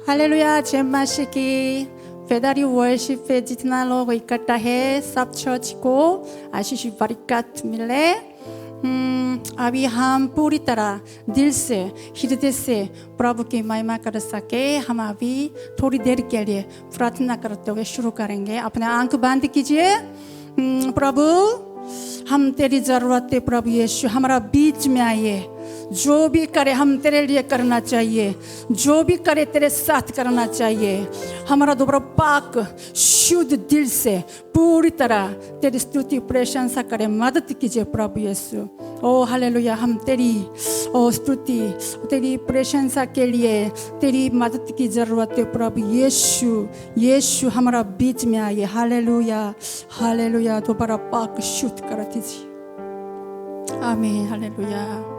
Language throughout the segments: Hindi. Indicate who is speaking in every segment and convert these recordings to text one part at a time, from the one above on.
Speaker 1: हालेलुया। जय मसीह की। फेडरल वर्शिप पे जितना लोग इकट्ठा है, सब चर्च को आशीष बरकत मिले। अभी हम पूरी तरह दिल से, हृदय से प्रभु की महिमा कर सके। हम अभी थोड़ी देर के लिए प्रार्थना करते हुए शुरू करेंगे। अपने आंख बंद कीजिए। प्रभु, हम तेरी जरूरत है। प्रभु यीशु, हमारा बीच में आइए। जो भी करे हम तेरे लिए करना चाहिए, जो भी करे तेरे साथ करना चाहिए। हमारा दोबारा पाक शुद्ध दिल से पूरी तरह तेरी स्तुति प्रशंसा करें। मदद कीजिए प्रभु यीशु। ओ हालेलुया। हम तेरी स्तुति, तेरी प्रशंसा के लिए तेरी मदद की जरूरत है प्रभु यीशु। यीशु हमारा बीच में आइए। Hallelujah, hallelujah. दोबारा पाक शुद्ध कर दीजिए। आमीन। हालेलुया।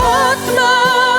Speaker 2: आत्मा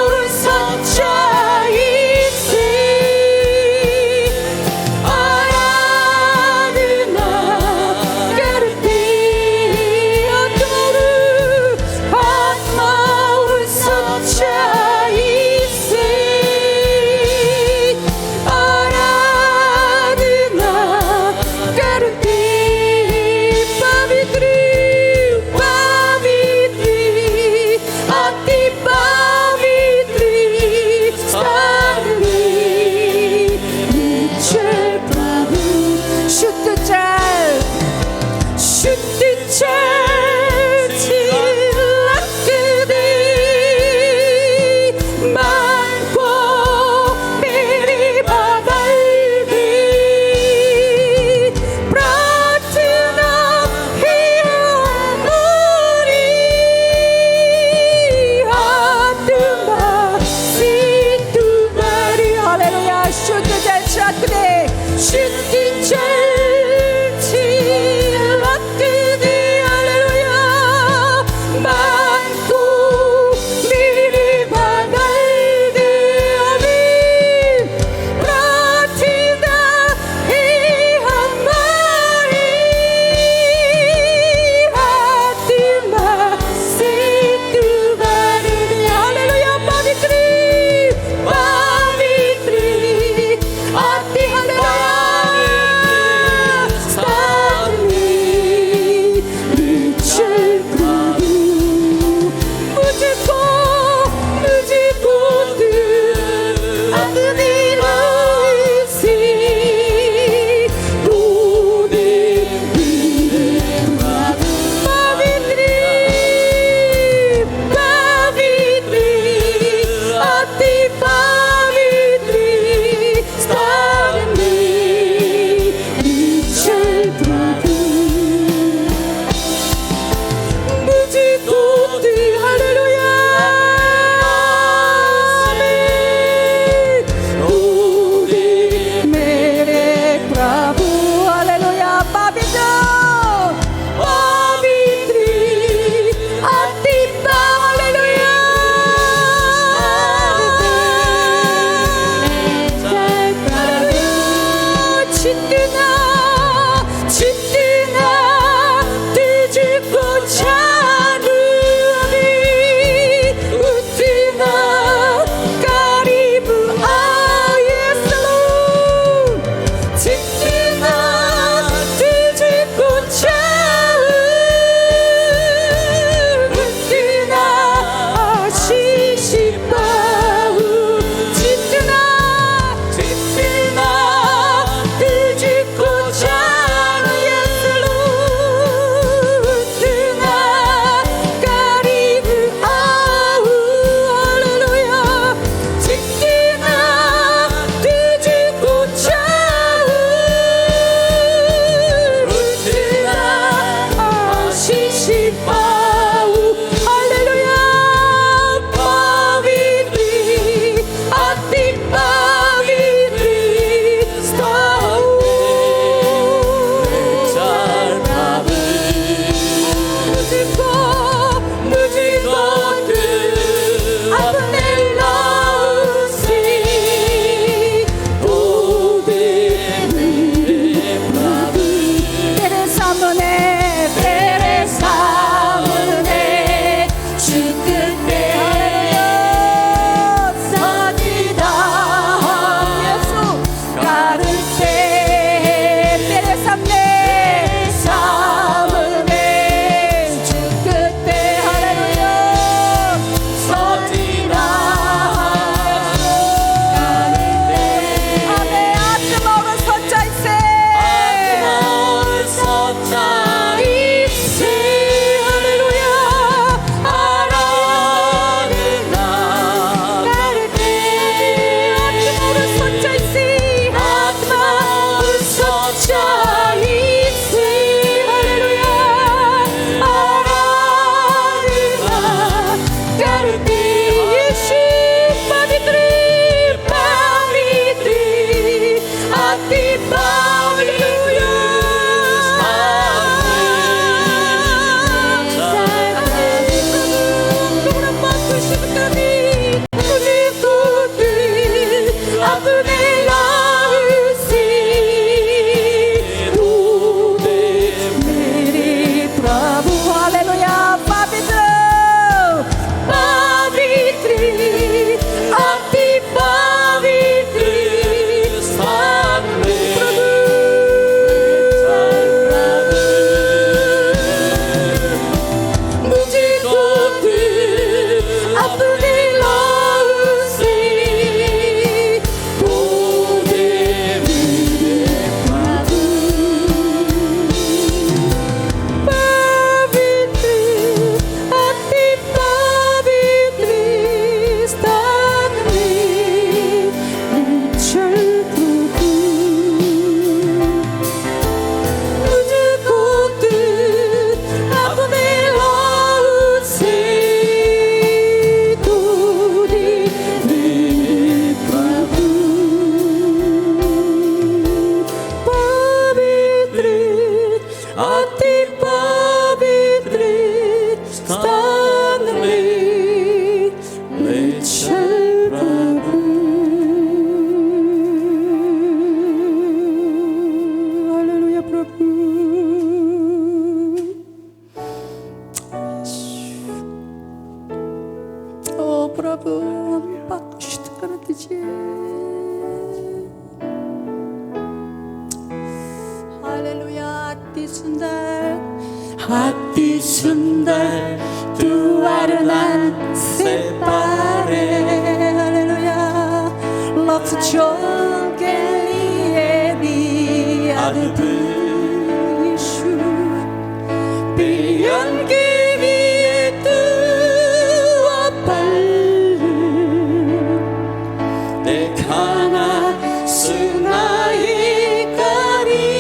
Speaker 2: Hati sundar tuaran separe.
Speaker 1: Haleluya. Love jogelie di adı Yesu.
Speaker 2: Biar kini itu apa dekana sungai kari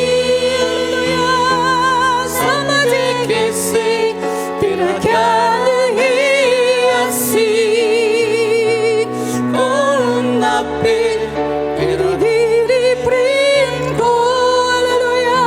Speaker 2: sama dikisi tirakan hiasi nape pero diri prinko. Haleluya.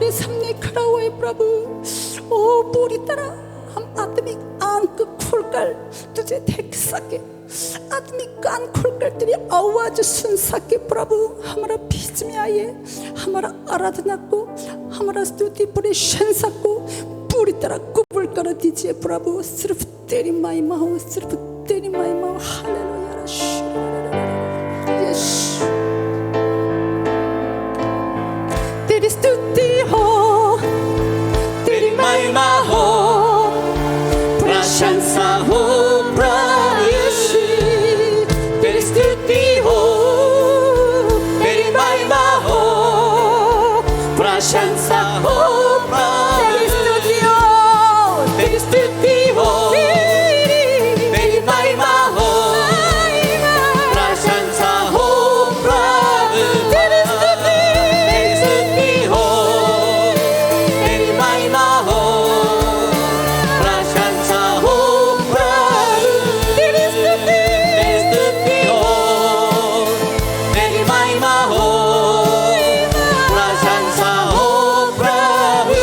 Speaker 1: तेरे सामने खड़ा हुआ है प्रभु। ओ पूरी तरह हम आत्मिक आंख खोलकर तुझे देख सके, आत्मिक कान खोलकर तेरी आवाज सुन सके प्रभु। हमारा बीच में आइए, हमारा आराधना को, हमारा स्तुति पूरी प्रशंसा को पूरी तरह कबूल कर दीजिए प्रभु। सिर्फ तेरी महिमा हो, सिर्फ तेरी महिमा हो। हालेलुया। यीशु तेरी स्तुति हो,
Speaker 2: तेरी महिमा हो, प्रशंसा हो प्रभु यीशु। तेरी स्तुति हो, तेरी महिमा हो, प्रशंसा हो प्रभु।
Speaker 1: तेरी स्तुति हो,
Speaker 2: तेरी स्तुति हो, तेरी महिमा हो, प्रशंसा हो प्रभु।
Speaker 1: तेरी स्तुति,
Speaker 2: तेरी स्तुति हो, तेरी महिमा हो, प्रशंसा हो प्रभु।
Speaker 1: तेरी स्तुति,
Speaker 2: तेरी स्तुति हो, तेरी महिमा हो, प्रशंसा हो प्रभु।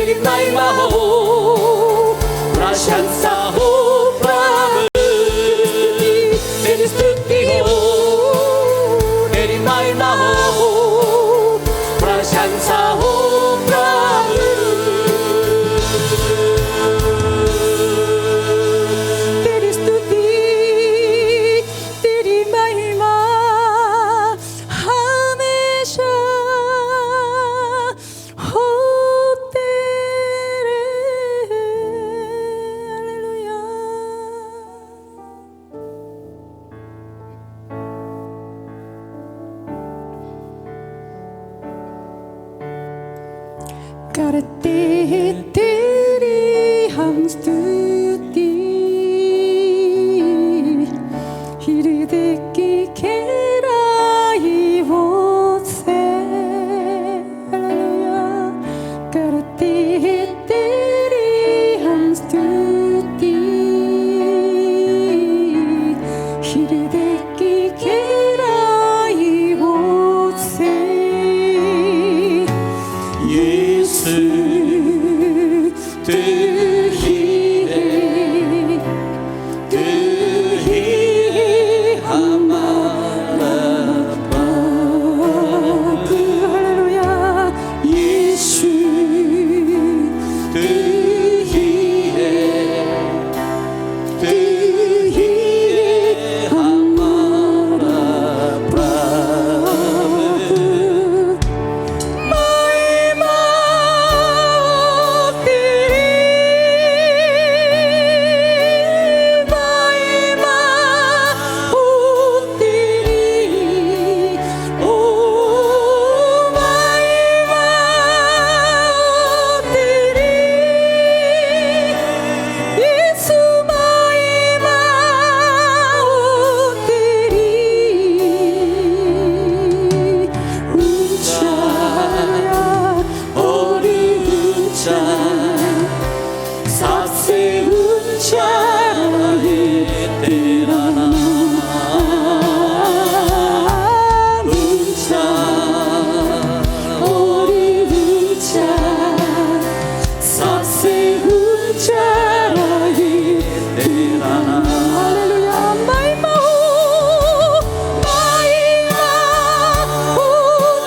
Speaker 2: तेरी महिमा हो, प्रशंसा हो प्रभु, तेरी स्तुति हो, तेरी महिमा हो, प्रशंसा हो प्रभु।
Speaker 1: तेरी स्तुति तेरी महिमा हमेशा होते रहे। हालेलुया। करते हैं तेरी हम स्तुति, हृदय की गहराई वो से। हालेलुया। करते हैं तेरी हम स्तुति, हृदय की गहराई वो से।
Speaker 2: यीशु तू ही है, तू ही है हमारा प्रभु।
Speaker 1: हालेलुया।
Speaker 2: यीशु तू ही है, तू ही है हमारा प्रभु।
Speaker 1: महिमा तेरी, महिमा तेरी, ओ महिमा तेरी, यीशु महिमा तेरी। ऊंचा
Speaker 2: और ऊंचा, सबसे ऊंचा है तेरा नाम। ऊंचा और ऊंचा, सबसे ऊंचा है तेरा नाम।
Speaker 1: हालेलुया। महिमा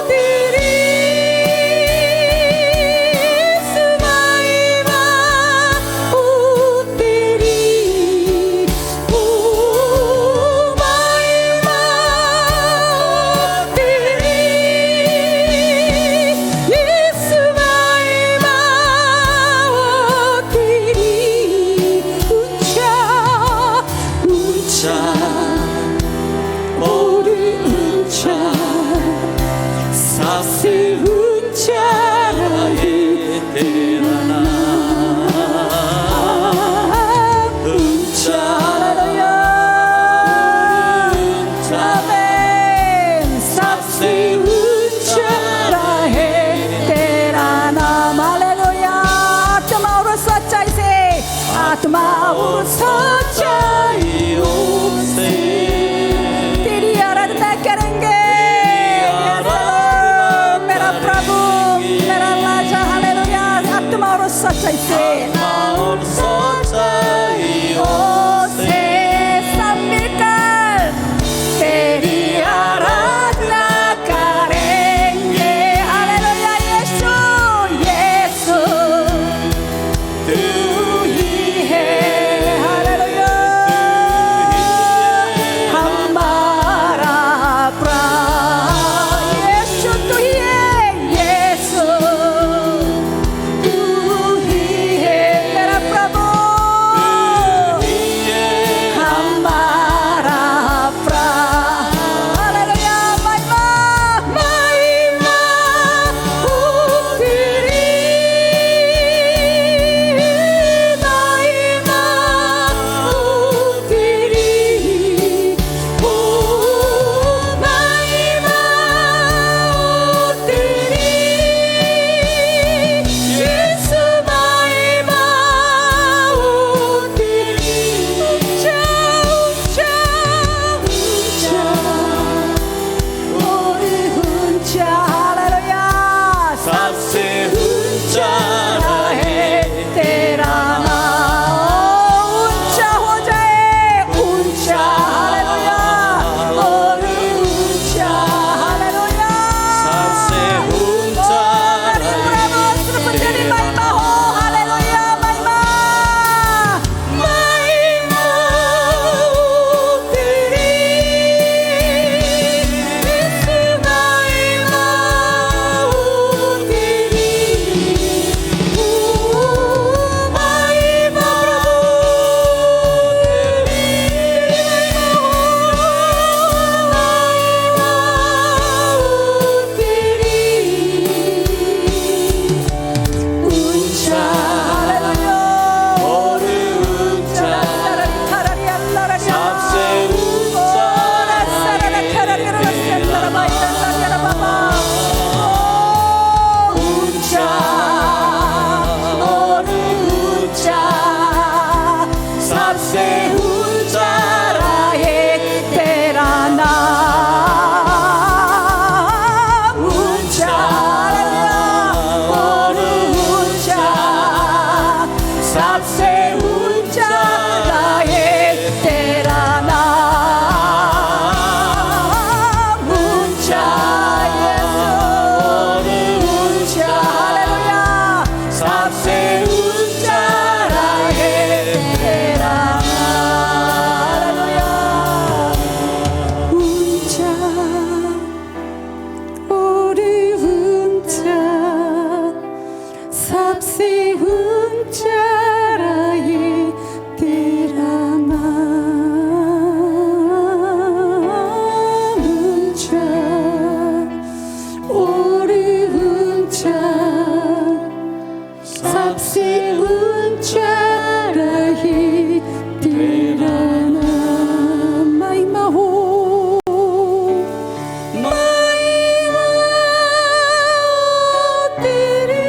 Speaker 1: तेरी, महिमा तेरी, ओ महिमा तेरी, यीशु महिमा तेरी। ऊंचा
Speaker 2: ऊंचा और ऊंचा, सबसे ऊंचा है तेरा नाम। ऊंचा ऊंचा,
Speaker 1: सबसे ऊंचा है तेरा नाम। हालेलुया। आत्मा और सच्चाई से, आत्मा और सच्चाइयों
Speaker 2: से
Speaker 1: तेरी आराधना करेंगे। मेरा प्रभु, मेरा राजा। हालेलुया। आत्मा और सच्चाई से,
Speaker 2: और सच्चाइयों से
Speaker 1: सब मिलकर तेरी आराधना करेंगे। हालेलुया। यीशु यीशु
Speaker 2: तू ही
Speaker 1: है। हालेलुया। हमारा प्रभु यीशु तू ही है। यीशु तू ही है ऊंचा रहे तेरा नाम ऊंचा और ऊंचा सबसे ऊंचा रहे तेरा नाम महिमा हो महिमा तेरी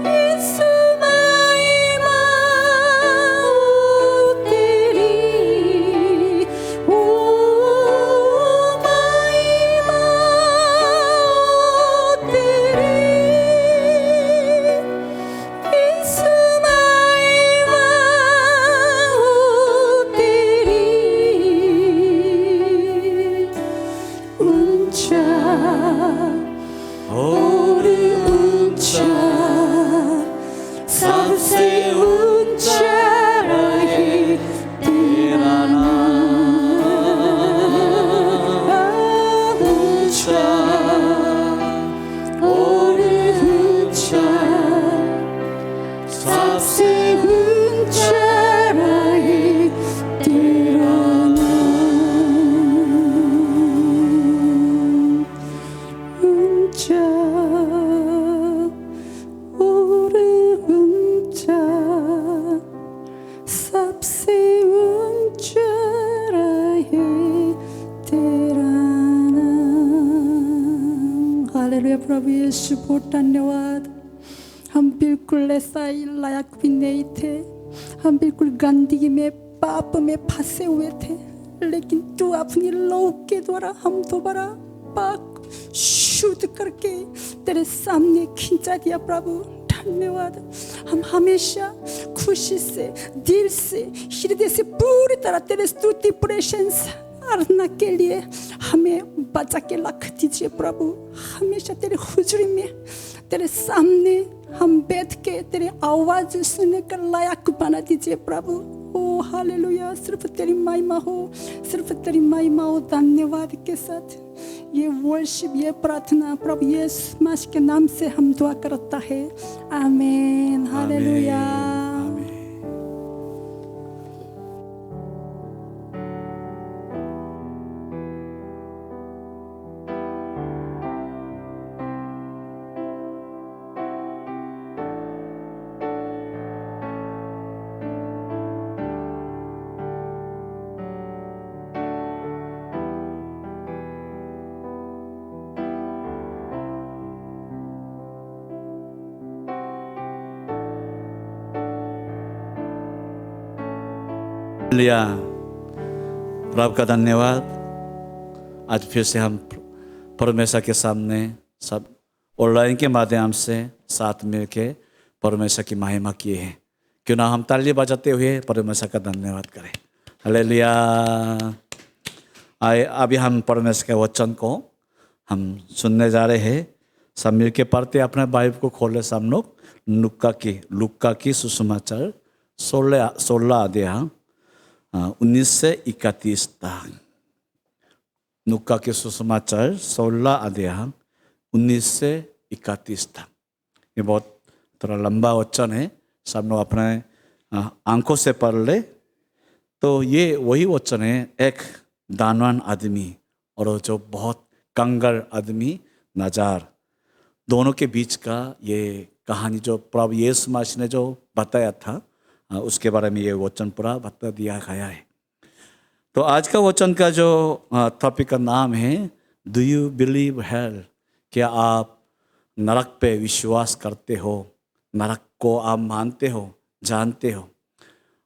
Speaker 1: यीशु महिमा तेरी ओ महिमा तेरी यीशु महिमा तेरी ऊंचा और ऊंचा सबसे ऊंचा रहे तेरा नाम ऊंचा और ऊंचा सबसे ऊंचा रहे तेरा नाम ऊंचा और ऊंचा सबसे ऊंचा रहे तेरा नाम हालेलुया प्रभु यीशु बहुत धन्यवाद हम बिल्कुल ऐसा ही लायक भी नहीं थे हम बिल्कुल गंदगी में पाप में फंसे हुए थे लेकिन तू अपनी लहू के द्वारा हम दोबारा पाक शुद्ध करके तेरे सामने खींचा दिया प्रभु धन्यवाद हम हमेशा खुशी से दिल से हृदय से पूरी तरह तेरे स्तुति प्रशंसा आराधना के लिए हमें बचा के रख दीजिए प्रभु हमेशा तेरे हुजूरी में तेरे सामने हम बैठ के तेरी आवाज सुनने का लायक बना दीजिए प्रभु ओ हालेलुया सिर्फ तेरी महिमा हो सिर्फ तेरी महिमा हो धन्यवाद के साथ ये वर्शिप ये प्रार्थना प्रभु यीशु मसीह के नाम से हम दुआ करता है आमीन हालेलुया
Speaker 3: लिया प्रभु का धन्यवाद आज फिर से हम परमेश्वर के सामने सब ऑनलाइन के माध्यम से साथ मिल के परमेश्वर की महिमा किए हैं क्यों ना हम ताली बजाते हुए परमेश्वर का धन्यवाद करें हालेलुया आए अभी हम परमेश्वर के वचन को हम सुनने जा रहे हैं सब मिल के पढ़ते अपने बाइबल को खोले सब लोग लुक्का की सुसमाचार 16 अध्याय 19 से 31 तक लुक्का के सुसमाचार 16 अध्याय 19 से 31 तक ये बहुत थोड़ा लंबा वचन है सब लोग अपने आंखों से पढ़ ले तो ये वही वचन है एक दानवान आदमी और जो बहुत कंगाल आदमी नाजार दोनों के बीच का ये कहानी जो प्रभु यीशु मसीह ने जो बताया था उसके बारे में ये वचन पूरा बता दिया गया है तो आज का वचन का जो टॉपिक का नाम है डू यू बिलीव हेल क्या आप नरक पे विश्वास करते हो नरक को आप मानते हो जानते हो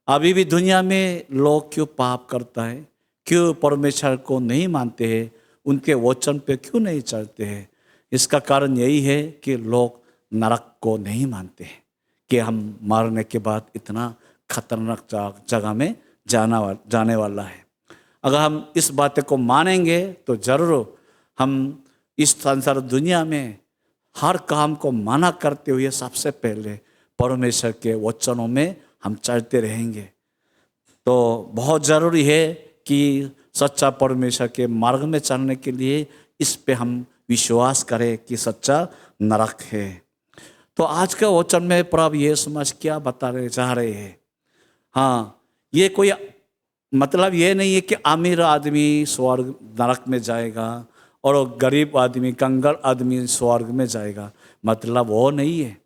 Speaker 3: अभी भी दुनिया में लोग क्यों पाप करता है क्यों परमेश्वर को नहीं मानते हैं उनके वचन पे क्यों नहीं चलते हैं इसका कारण यही है कि लोग नरक को नहीं मानते हैं कि हम मरने के बाद इतना खतरनाक जगह में जाने वाला है अगर हम इस बात को मानेंगे तो जरूर हम इस संसार दुनिया में हर काम को मना करते हुए सबसे पहले परमेश्वर के वचनों में हम चलते रहेंगे तो बहुत ज़रूरी है कि सच्चा परमेश्वर के मार्ग में चलने के लिए इस पे हम विश्वास करें कि सच्चा नरक है तो आज का वचन में प्रभु यीशु मसीह क्या बताने जा रहे हैं? हाँ, ये कोई मतलब ये नहीं है कि अमीर आदमी स्वर्ग नरक में जाएगा और गरीब आदमी कंगाल आदमी स्वर्ग में जाएगा, मतलब वो नहीं है।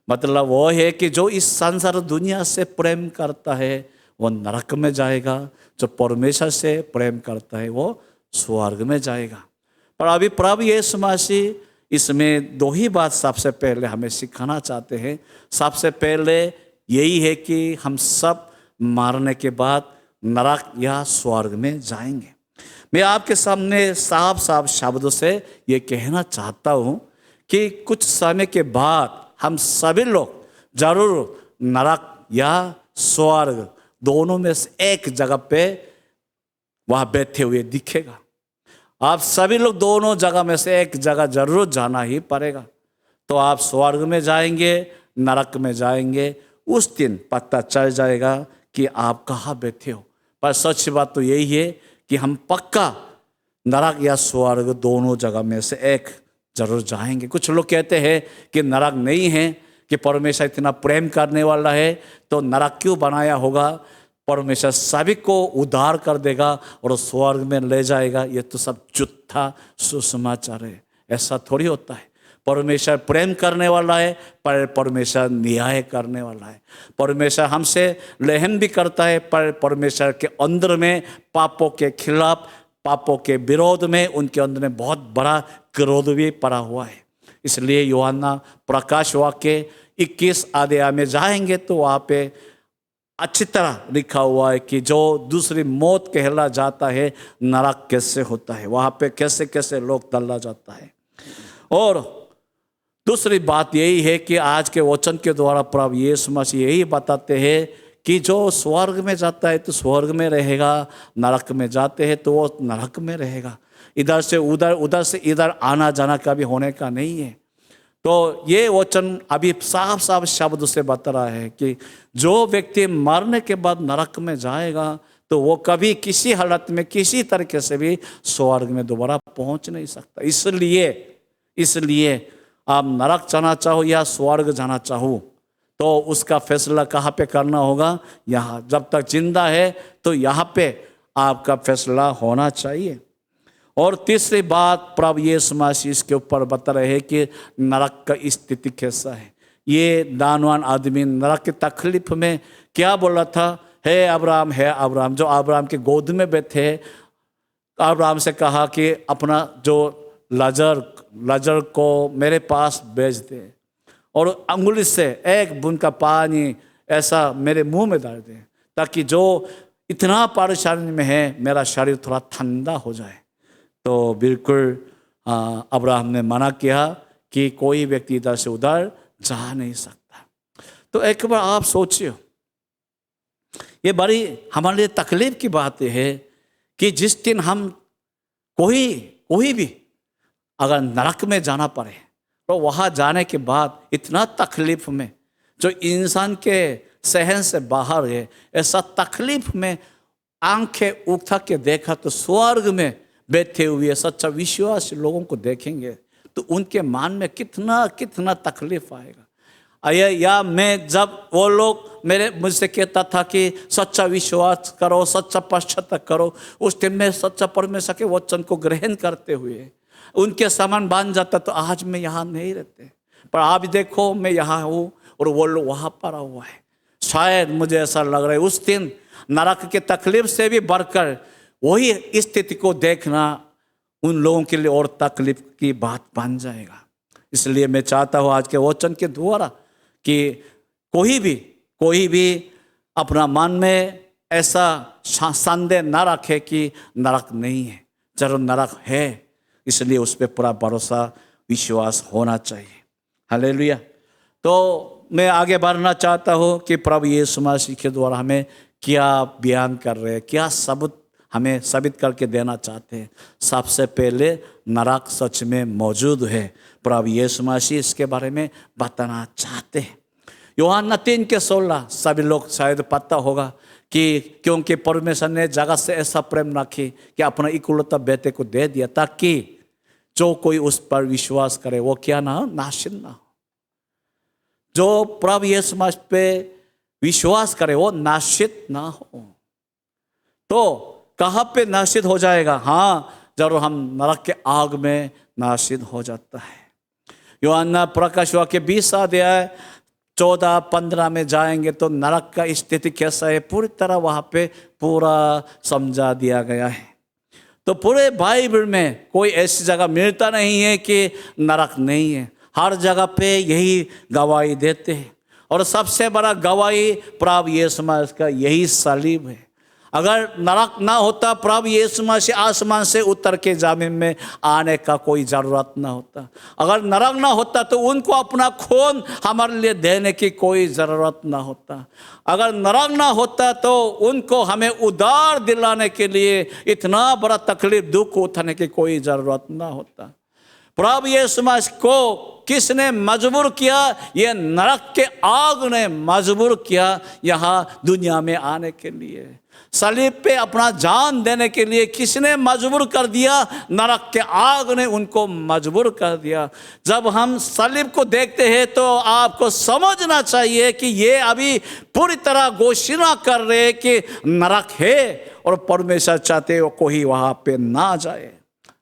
Speaker 3: मतलब वो है कि जो इस संसार दुनिया से प्रेम करता है वो नरक में जाएगा, जो परमेश्वर से प्रेम करता है वो स्वर्ग में जाएगा। पर अभी प्रभु यीशु मसीह इसमें दो ही बात सबसे पहले हमें सिखाना चाहते हैं। सबसे पहले यही है कि हम सब मरने के बाद नरक या स्वर्ग में जाएंगे। मैं आपके सामने साफ साफ शब्दों से ये कहना चाहता हूँ कि कुछ समय के बाद हम सभी लोग जरूर नरक या स्वर्ग दोनों में से एक जगह पे वहाँ बैठे हुए दिखेगा। आप सभी लोग दोनों जगह में से एक जगह जरूर जाना ही पड़ेगा। तो आप स्वर्ग में जाएंगे, नरक में जाएंगे, उस दिन पता चल जाएगा कि आप कहाँ बैठे हो। पर सच बात तो यही है कि हम पक्का नरक या स्वर्ग दोनों जगह में से एक जरूर जाएंगे। कुछ लोग कहते हैं कि नरक नहीं है, कि परमेश्वर इतना प्रेम करने वाला है तो नरक क्यों बनाया होगा, परमेश्वर सभी को उद्धार कर देगा और स्वर्ग में ले जाएगा। ये तो सब झूठा सुसमाचार है। ऐसा थोड़ी होता है। परमेश्वर प्रेम करने वाला है, पर परमेश्वर न्याय करने वाला है। परमेश्वर हमसे रहम भी करता है, पर परमेश्वर के अंदर में पापों के खिलाफ, पापों के विरोध में उनके अंदर में बहुत बड़ा क्रोध भी पड़ा हुआ है। इसलिए यूहन्ना प्रकाश वाक्य 21 अध्याय में जाएंगे तो वहाँ पे अच्छी तरह लिखा हुआ है कि जो दूसरी मौत कहला जाता है, नरक कैसे होता है, वहाँ पे कैसे कैसे लोग तल्ला जाता है। और दूसरी बात यही है कि आज के वचन के द्वारा प्रभु यीशु मसीह यही बताते हैं कि जो स्वर्ग में जाता है तो स्वर्ग में रहेगा, नरक में जाते हैं तो वो नरक में रहेगा। इधर से उधर, उधर से इधर आना जाना कभी होने का नहीं है। तो ये वचन अभी साफ साफ शब्द से बता रहा है कि जो व्यक्ति मरने के बाद नरक में जाएगा तो वो कभी किसी हालत में किसी तरीके से भी स्वर्ग में दोबारा पहुंच नहीं सकता। इसलिए आप नरक जाना चाहो या स्वर्ग जाना चाहो तो उसका फैसला कहाँ पे करना होगा? यहाँ। जब तक जिंदा है तो यहाँ पे आपका फैसला होना चाहिए। और तीसरी बात प्रभु यीशु मसीह इसके ऊपर बता रहे हैं कि नरक का स्थिति कैसा है। ये दानवान आदमी नरक की तकलीफ में क्या बोला था? हे अब्राहम, हे अब्राहम। जो अब्राहम के गोद में बैठे, अब्राहम से कहा कि अपना जो लाजर को मेरे पास भेज दे और अंगुली से एक बूंद का पानी ऐसा मेरे मुंह में डाल दे, ताकि जो इतना परेशानी में है मेरा शरीर थोड़ा ठंडा हो जाए। तो बिल्कुल अब्राहम ने मना किया कि कोई व्यक्ति इधर से उधर जा नहीं सकता। तो एक बार आप सोचिए, ये बड़ी हमारे लिए तकलीफ की बात है कि जिस दिन हम कोई भी अगर नरक में जाना पड़े तो वहाँ जाने के बाद इतना तकलीफ में जो इंसान के सहन से बाहर है, ऐसा तकलीफ में आंखें उठा के देखा तो स्वर्ग में बैठे हुए सच्चा विश्वास लोगों को देखेंगे तो उनके मन में कितना कितना तकलीफ आएगा। या मैं जब वो लोग मुझसे कहता था कि सच्चा विश्वास करो, सच्चा पश्चाताप करो, उस टाइम में सच्चा परमेश्वर के वचन को ग्रहण करते हुए उनके समान बन जाता तो आज मैं यहाँ नहीं रहते। पर आप देखो मैं यहाँ हूँ और वो लोग वहाँ पड़ा हुआ है। शायद मुझे ऐसा लग रहा है उस दिन नरक के तकलीफ से भी बढ़कर वही स्थिति को देखना उन लोगों के लिए और तकलीफ की बात बन जाएगा। इसलिए मैं चाहता हूँ आज के वचन के द्वारा कि कोई भी अपना मन में ऐसा संदेह न रखे कि नरक नहीं है। जरूर नरक है, इसलिए उस पर पूरा भरोसा विश्वास होना चाहिए। हालेलुया। तो मैं आगे बढ़ना चाहता हूँ कि प्रभु यीशु मसीह के द्वारा हमें क्या बयान कर रहे हैं, क्या सबूत हमें साबित करके देना चाहते हैं। सबसे पहले नरक सच में मौजूद है, प्रभु यीशु मसीह इसके बारे में बताना चाहते हैं। यूहन्ना 3:16 सभी लोग शायद पता होगा कि क्योंकि परमेश्वर ने जगत से ऐसा प्रेम रखी कि अपना इकलौता बेटे को दे दिया ताकि जो कोई उस पर विश्वास करे वो क्या ना हो, नाशित ना हो। जो प्रभु यीशु मसीह पे विश्वास करे वो नाशित ना हो। तो कहाँ पे नाशित हो जाएगा? हाँ, जब हम नरक के आग में नाशित हो जाता है। यूहन्ना प्रकाश वाक्य 20 अध्याय 14-15 में जाएंगे तो नरक का स्थिति कैसा है पूरी तरह वहाँ पे पूरा समझा दिया गया है। तो पूरे बाइबल में कोई ऐसी जगह मिलता नहीं है कि नरक नहीं है। हर जगह पे यही गवाही देते हैं और सबसे बड़ा गवाही प्रभु यीशु मसीह का यही सलीब है। अगर नरक ना होता, प्रभु यीशु मसीह आसमान से उतर के जमीन में आने का कोई ज़रूरत ना होता। अगर नरक ना होता तो उनको अपना खून हमारे लिए देने की कोई ज़रूरत ना होता। अगर नरक ना होता तो उनको हमें उद्धार दिलाने के लिए इतना बड़ा तकलीफ दुख उठाने की कोई ज़रूरत ना होता। प्रभु यीशु मसीह को किसने मजबूर किया? ये नरक के आग ने मजबूर किया यहाँ दुनिया में आने के लिए। सलीब पे अपना जान देने के लिए किसने मजबूर कर दिया? नरक के आग ने उनको मजबूर कर दिया। जब हम सलीब को देखते हैं तो आपको समझना चाहिए कि ये अभी पूरी तरह घोषणा कर रहे हैं कि नरक है और परमेश्वर चाहते हो कोई वहाँ पे ना जाए।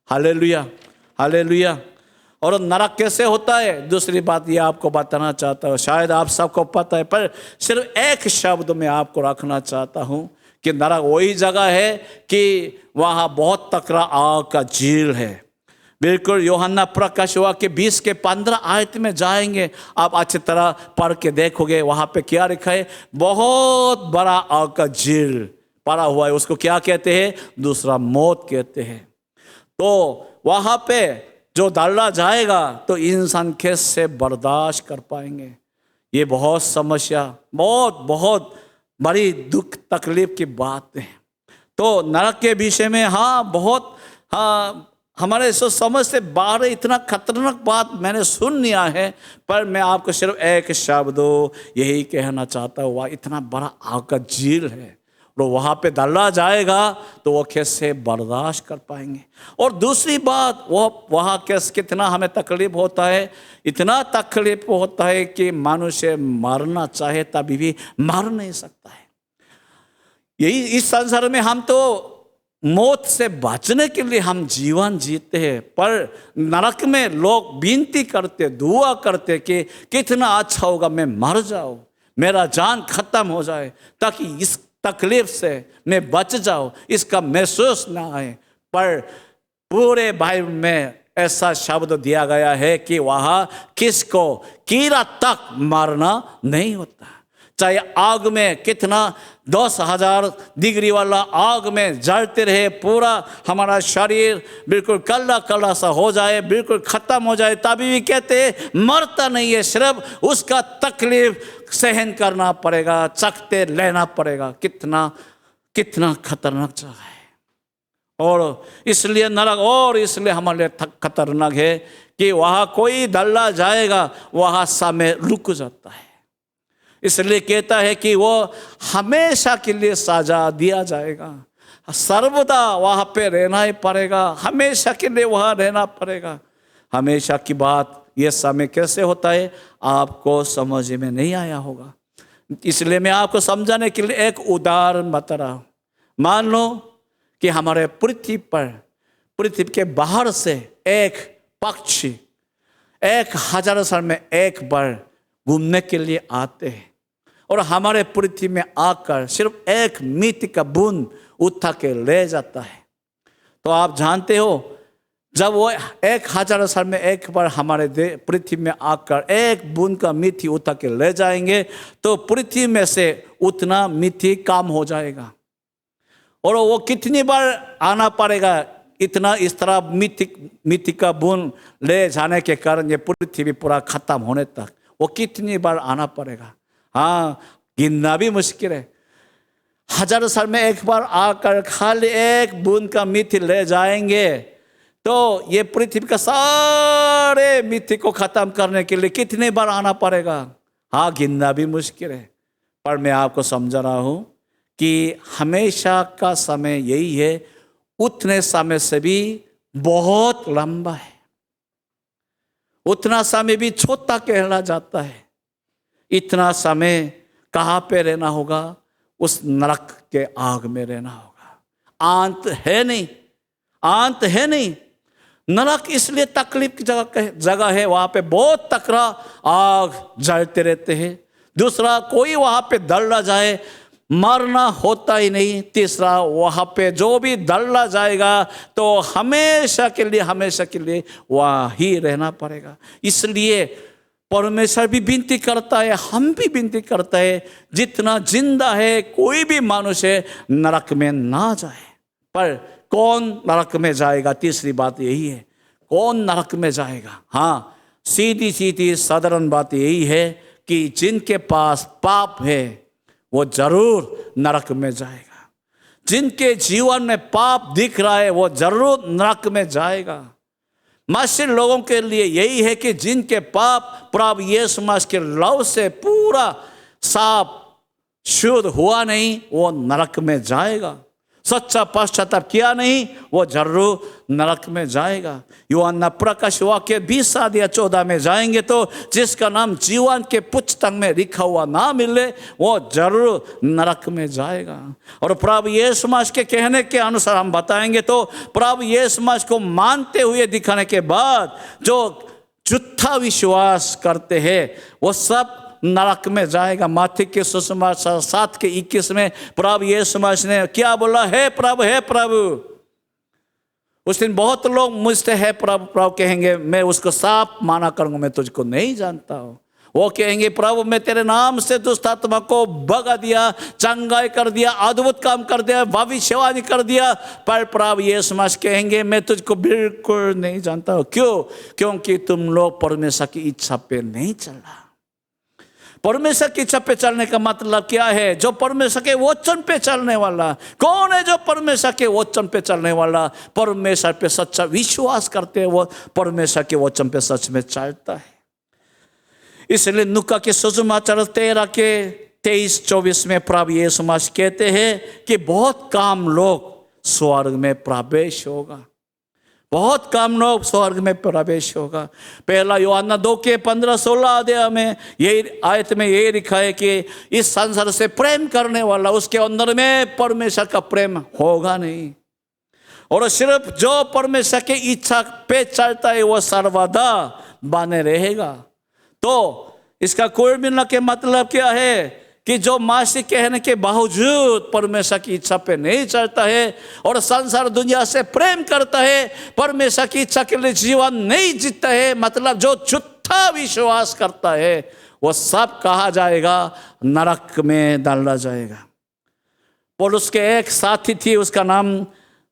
Speaker 3: Hallelujah, hallelujah. और नरक कैसे होता है? दूसरी बात ये आपको बताना चाहता हूँ, शायद आप सबको पता है पर सिर्फ एक शब्द में आपको रखना चाहता हूँ कि नरक वही जगह है कि वहाँ बहुत तकड़ा आग का झील है। बिल्कुल यूहन्ना प्रकाश वाक्य 20 के 15 आयत में जाएंगे, आप अच्छी तरह पढ़ के देखोगे वहाँ पे क्या लिखा है। बहुत बड़ा आग का झील पड़ा हुआ है, उसको क्या कहते हैं? दूसरा मौत कहते हैं। तो वहाँ पे जो डाला जाएगा तो इंसान कैसे बर्दाश्त कर पाएंगे? ये बहुत समस्या, बहुत बड़ी दुख तकलीफ की बात है। तो नरक के विषय में हमारे समझ से बाहर इतना खतरनाक बात मैंने सुन लिया है, पर मैं आपको सिर्फ एक शब्द यही कहना चाहता हूँ, वह इतना बड़ा आग का झील है और वहाँ पे डाला जाएगा तो वो कैसे बर्दाश्त कर पाएंगे। और दूसरी बात, वो वहाँ कैसे कितना हमें तकलीफ होता है, इतना तकलीफ होता है कि मनुष्य मरना चाहे तभी भी मर नहीं सकता है। यही इस संसार में हम तो मौत से बचने के लिए हम जीवन जीते हैं, पर नरक में लोग विनती करते, दुआ करते कि कितना अच्छा होगा मैं मर जाऊं, मेरा जान खत्म हो जाए ताकि इस तकलीफ से मैं बच जाऊं, इसका महसूस ना आए। पर पूरे बाइबल में ऐसा शब्द दिया गया है कि वहाँ किसको कीड़ा तक मारना नहीं होता। चाहे आग में कितना 10,000 डिग्री वाला आग में जलते रहे, पूरा हमारा शरीर बिल्कुल कल्ला सा हो जाए, बिल्कुल खत्म हो जाए, तभी भी कहते मरता नहीं है, सिर्फ उसका तकलीफ सहन करना पड़ेगा, चखते लेना पड़ेगा। कितना खतरनाक जगह है। और इसलिए नरक और इसलिए हमारे लिए खतरनाक है कि वहाँ कोई डाला जाएगा वहाँ समय रुक जाता है। इसलिए कहता है कि वो हमेशा के लिए सजा दिया जाएगा, सर्वदा वहाँ पे रहना ही पड़ेगा, हमेशा के लिए वहाँ रहना पड़ेगा। हमेशा की बात ये समय कैसे होता है आपको समझ में नहीं आया होगा, इसलिए मैं आपको समझाने के लिए एक उदाहरण बता रहा हूँ। मान लो कि हमारे पृथ्वी के बाहर से एक पक्षी 1000 साल में एक बार घूमने के लिए आते हैं और हमारे पृथ्वी में आकर सिर्फ एक मिट्टी का बूंद उठा के ले जाता है। तो आप जानते हो जब वो 1000 साल में एक बार हमारे पृथ्वी में आकर एक बूंद का मिट्टी उठा के ले जाएंगे तो पृथ्वी में से उतना मिट्टी कम हो जाएगा। और वो कितनी बार आना पड़ेगा, इतना इस तरह मिट्टी का बूंद ले जाने के कारण ये पृथ्वी पूरा खत्म होने तक वो कितनी बार आना पड़ेगा। हाँ, गिनना भी मुश्किल है। 1000 साल में एक बार आकर खाली एक बूंद का मिट्टी ले जाएंगे तो ये पृथ्वी का सारे मिट्टी को खत्म करने के लिए कितने बार आना पड़ेगा। हाँ, गिनना भी मुश्किल है। पर मैं आपको समझा रहा हूँ कि हमेशा का समय यही है, उतने समय से भी बहुत लंबा है, उतना समय भी छोटा कहला जाता है। इतना समय कहाँ पे रहना होगा? उस नरक के आग में रहना होगा। अंत है नहीं, अंत है नहीं। नरक इसलिए तकलीफ की जगह है, वहां पे बहुत तकरा आग जलते रहते हैं। दूसरा, कोई वहां पे दल्ला जाए मरना होता ही नहीं। तीसरा, वहां पे जो भी दल्ला जाएगा तो हमेशा के लिए वहां ही रहना पड़ेगा। इसलिए परमेश्वर भी विनती करता है, हम भी विनती करता है, जितना जिंदा है कोई भी मनुष्य नरक में ना जाए। पर कौन नरक में जाएगा? तीसरी बात यही है, कौन नरक में जाएगा? हाँ, सीधी सीधी साधारण बात यही है कि जिनके पास पाप है वो जरूर नरक में जाएगा। जिनके जीवन में पाप दिख रहा है वो जरूर नरक में जाएगा। मसीह लोगों के लिए यही है कि जिनके पाप प्रभु यीशु मसीह के लहू से पूरा साफ शुद्ध हुआ नहीं, वो नरक में जाएगा। सच्चा पश्चाताप किया नहीं, वो जरूर नरक में जाएगा। यूहन्ना प्रकाश वाक्य 20:14 में जाएंगे तो जिसका नाम जीवन के पुस्तक में लिखा हुआ ना मिले वो जरूर नरक में जाएगा। और प्रभु यीशु मसीह के कहने के अनुसार हम बताएंगे तो प्रभु यीशु मसीह को मानते हुए दिखाने के बाद जो झूठा विश्वास करते हैं वो सब नरक में जाएगा। मत्ती के सुसमाचार 7:21 में प्रभु यीशु मसीह ने क्या बोला? हे प्रभु, हे प्रभु। उस दिन बहुत लोग मुझसे है प्रभु प्रभु कहेंगे, मैं उसको साफ माना करूंगा, मैं तुझको नहीं जानता हूं। वो कहेंगे, प्रभु मैं तेरे नाम से दुष्ट आत्मा को भगा दिया, चंगाई कर दिया, अद्भुत काम कर दिया, भविष्यवाणी कर दिया। पर प्रभु यीशु मसीह कहेंगे, मैं तुझको बिल्कुल नहीं जानता हूं। क्यों? क्योंकि तुम लोग परमेश्वर की इच्छा पे नहीं चल रहा। परमेश्वर की इच्छा पे चलने का मतलब क्या है? जो परमेश्वर के वचन पे चलने वाला। कौन है जो परमेश्वर के वचन पे चलने वाला? परमेश्वर पे सच्चा विश्वास करते हैं, वो परमेश्वर के वचन पे सच में चलता है। इसलिए लूका के सुसमाचार 13:23-24 में प्रभु यीशु मसीह कहते हैं कि बहुत कम लोग स्वर्ग में प्रवेश होगा, बहुत कम लोग स्वर्ग में प्रवेश होगा। पहला यूहन्ना 2:15-16 अध्याय में यही आयत में यही लिखा है कि इस संसार से प्रेम करने वाला उसके अंदर में परमेश्वर का प्रेम होगा नहीं। और सिर्फ जो परमेश्वर की इच्छा पे चलता है वो सर्वदा बने रहेगा। तो इसका कोई मिलना के मतलब क्या है कि जो मसीह कहने के बावजूद परमेश्वर की इच्छा पे नहीं चलता है और संसार दुनिया से प्रेम करता है, परमेश्वर की इच्छा के लिए जीवन नहीं जीता है, मतलब जो झूठा विश्वास करता है वो सब कहा जाएगा नरक में डाला जाएगा। पौलुस के एक साथी थी, उसका नाम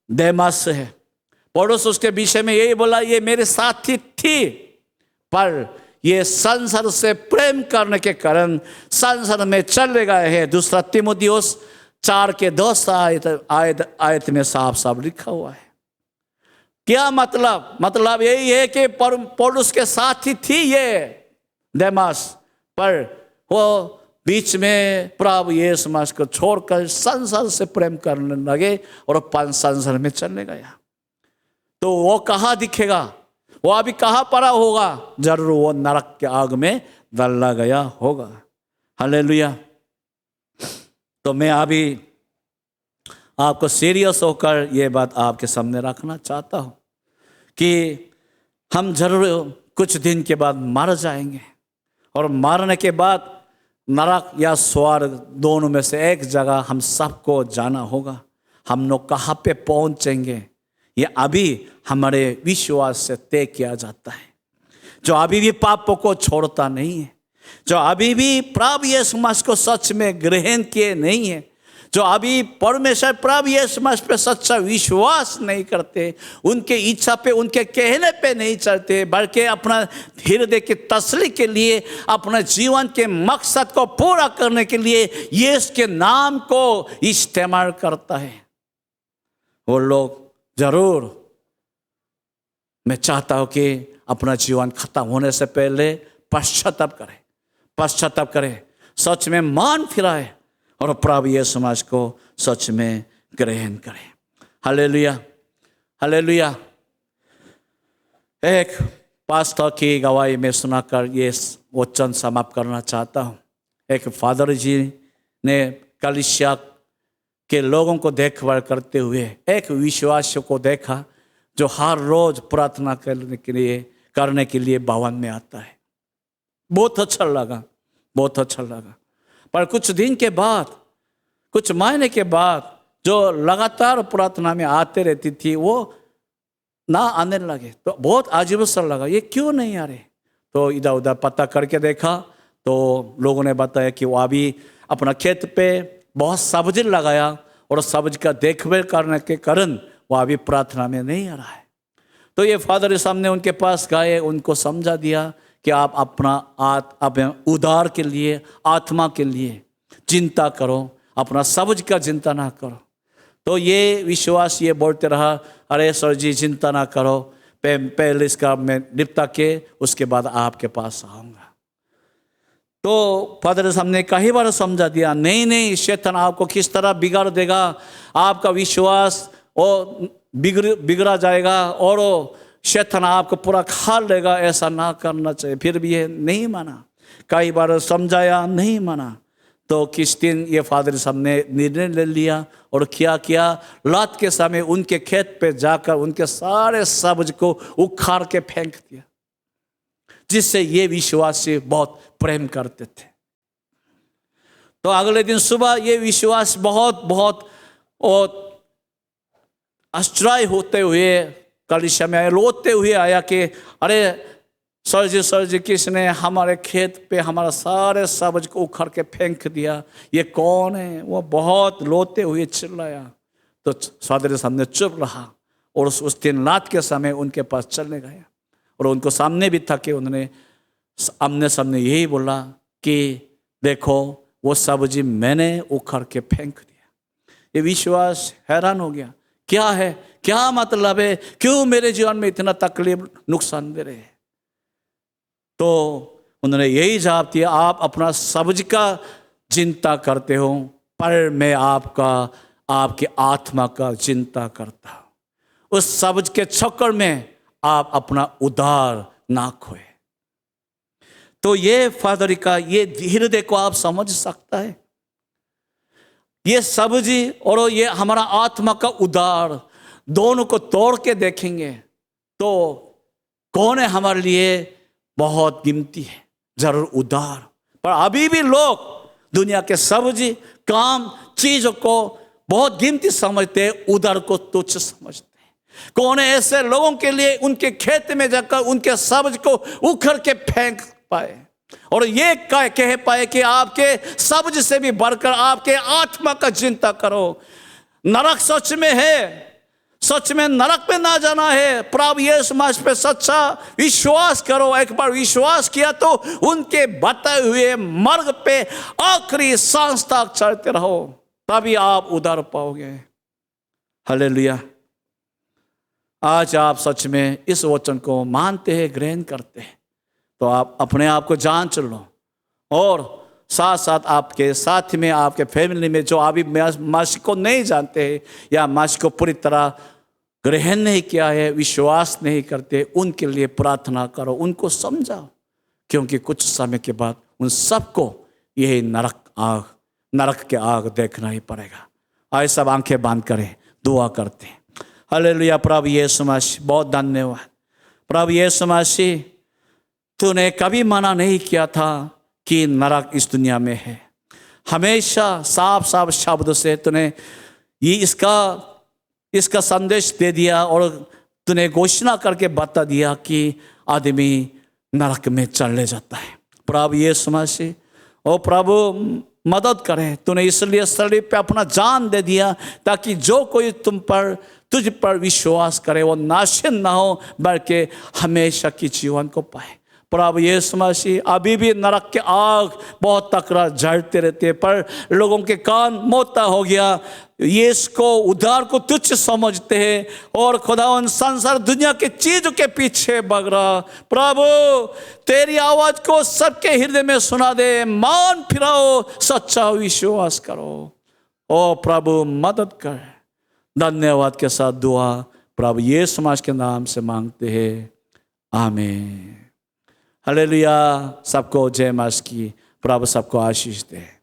Speaker 3: देमास है। पौलुस उसके विषय में यही बोला, ये मेरे साथी थी पर ये संसार से प्रेम करने के कारण संसार में चले गए हैं। दूसरा तीमुथियुस 4:10 आयत में साफ साफ लिखा हुआ है। क्या मतलब यही है कि पौलुस के साथी थी ये देमास, पर वो बीच में प्रभु यीशु मसीह को छोड़कर संसार से प्रेम करने लगे और संसार में चलने गया। तो वो कहाँ दिखेगा? वो अभी कहाँ पड़ा होगा? जरूर वो नरक के आग में डाला गया होगा। हालेलुया। तो मैं अभी आपको सीरियस होकर ये बात आपके सामने रखना चाहता हूँ कि हम जरूर कुछ दिन के बाद मर जाएंगे और मरने के बाद नरक या स्वर्ग दोनों में से एक जगह हम सबको जाना होगा। हम लोग कहाँ पे पहुँचेंगे ये अभी हमारे विश्वास से तय किया जाता है। जो अभी भी पापों को छोड़ता नहीं है, जो अभी भी प्रभु यीशु मसीह को सच में ग्रहण किए नहीं है, जो अभी परमेश्वर प्रभु यीशु मसीह पे सच्चा विश्वास नहीं करते, उनके इच्छा पे उनके कहने पे नहीं चलते, बल्कि अपना हृदय की तसल्ली के लिए, अपने जीवन के मकसद को पूरा करने के लिए यीशु के नाम को इस्तेमाल करता है, वो लोग जरूर, मैं चाहता हूं कि अपना जीवन खत्म होने से पहले पश्चाताप करें, सच में मान फिराए और प्रभु यीशु मसीह को सच में ग्रहण करें। Hallelujah, hallelujah. एक पास्टर की गवाही में सुनाकर ये वचन समाप्त करना चाहता हूं एक फादर जी ने कलीसिया के लोगों को देखभाल करते हुए एक विश्वासी को देखा जो हर रोज प्रार्थना करने के लिए भवन में आता है। बहुत अच्छा लगा, बहुत अच्छा लगा। पर कुछ दिन के बाद, कुछ महीने के बाद जो लगातार प्रार्थना में आते रहती थी वो ना आने लगे। तो बहुत अजीब सा लगा, ये क्यों नहीं आ रहे। तो इधर उधर पता करके देखा तो लोगों ने बताया कि वो अभी अपना खेत पे बहुत सब्जी लगाया और सब्जी का देखभाल करने के कारण वो अभी प्रार्थना में नहीं आ रहा है। तो ये फादर सामने उनके पास गए, उनको समझा दिया कि आप अपना उद्धार के लिए, आत्मा के लिए चिंता करो, अपना सब्ज का चिंता ना करो। तो ये विश्वास ये बोलते रहा, अरे सर जी चिंता ना करो, पहले इसका मैं निपटा के उसके बाद आपके पास आऊँगा। तो फादर साहब ने कई बार समझा दिया, नहीं नहीं, शैतान आपको किस तरह बिगाड़ देगा, आपका विश्वास और बिगड़ा जाएगा और शैतान आपको पूरा खा लेगा, ऐसा ना करना चाहिए। फिर भी ये नहीं माना, कई बार समझाया, नहीं माना। तो किस दिन ये फादर साहब ने निर्णय ले लिया और क्या किया, रात के समय उनके खेत पे जाकर उनके सारे सब्ज को उखाड़ के फेंक दिया, जिससे ये विश्वासी बहुत प्रेम करते थे। तो अगले दिन सुबह ये विश्वास बहुत आश्चर्य होते हुए कलीसिया में रोते हुए आया कि अरे सर जी किसने हमारे खेत पे हमारा सारे सब्ज को उखाड़ के फेंक दिया, ये कौन है। वो बहुत रोते हुए चिल्लाया। तो फादर साहब ने चुप रहा और उस दिन रात के समय उनके पास चलने गया और उनको सामने भी था कि उन्होंने आमने सामने यही बोला कि देखो वो सब्जी मैंने उखाड़ के फेंक दिया। ये विश्वास हैरान हो गया, क्या है, क्या मतलब है, क्यों मेरे जीवन में इतना तकलीफ नुकसान दे रहे हैं। तो उन्होंने यही जवाब दिया, आप अपना सब्ज का चिंता करते हो पर मैं आपकी आत्मा का चिंता करता हूं। उस सब्ज के चक्कर में आप अपना उद्धार ना खोए। तो ये फादर का ये हृदय को आप समझ सकता है। ये सब्जी और ये हमारा आत्मा का उद्धार दोनों को तोड़ के देखेंगे तो कौन है हमारे लिए बहुत कीमती है, जरूर उद्धार। पर अभी भी लोग दुनिया के सब्जी काम चीजों को बहुत कीमती समझते हैं, उद्धार को तुच्छ समझते हैं। कौन है ऐसे लोगों के लिए उनके खेत में जाकर उनके सब्ज को उखड़ के फेंक पाए और ये कह पाए कि आपके सब्ज से भी बढ़कर आपके आत्मा का चिंता करो। नरक सच में है, सच में नरक पे ना जाना है, प्रभु यीशु मसीह पे सच्चा विश्वास करो। एक बार विश्वास किया तो उनके बताए हुए मार्ग पे आखिरी सांस तक चलते रहो, तभी आप उद्धार पाओगे। हालेलुया। आज आप सच में इस वचन को मानते हैं, ग्रहण करते हैं, तो आप अपने आप को जांच लो और साथ साथ आपके साथ में आपके फैमिली में जो अभी मसीह को नहीं जानते हैं या मसीह को पूरी तरह ग्रहण नहीं किया है, विश्वास नहीं करते, उनके लिए प्रार्थना करो, उनको समझाओ, क्योंकि कुछ समय के बाद उन सबको यही नरक के आग देखना ही पड़ेगा। आइए सब आंखें बंद करें, दुआ करते हैं। हालेलुया। प्रभु यीशु मसीह बहुत धन्यवाद। प्रभु यीशु मसीह तूने कभी मना नहीं किया था कि नरक इस दुनिया में है। हमेशा साफ साफ शब्दों से तूने ये इसका संदेश दे दिया और तूने घोषणा करके बता दिया कि आदमी नरक में चले जाता है। प्रभु यीशु मसीह ओ प्रभु मदद करे। तूने इसलिए शरीर पे अपना जान दे दिया ताकि जो कोई तुझ पर विश्वास करे वो नाश ना हो बल्कि हमेशा की जीवन को पाए। प्रभु यीशु मसीह अभी भी नरक के आग बहुत तकरा झड़ते रहते हैं, पर लोगों के कान मोटा हो गया, यीशु को उद्धार को तुच्छ समझते हैं और खुदावन संसार दुनिया के चीजों के पीछे भाग रहा। प्रभु तेरी आवाज को सबके हृदय में सुना दे, मान फिराओ, सच्चा विश्वास करो। ओ प्रभु मदद कर। धन्यवाद के साथ दुआ प्रभु यीशु मसीह के नाम से मांगते हैं, आमीन। हालेलुया। सबको जय मसीह की प्रभु सबको आशीष दे।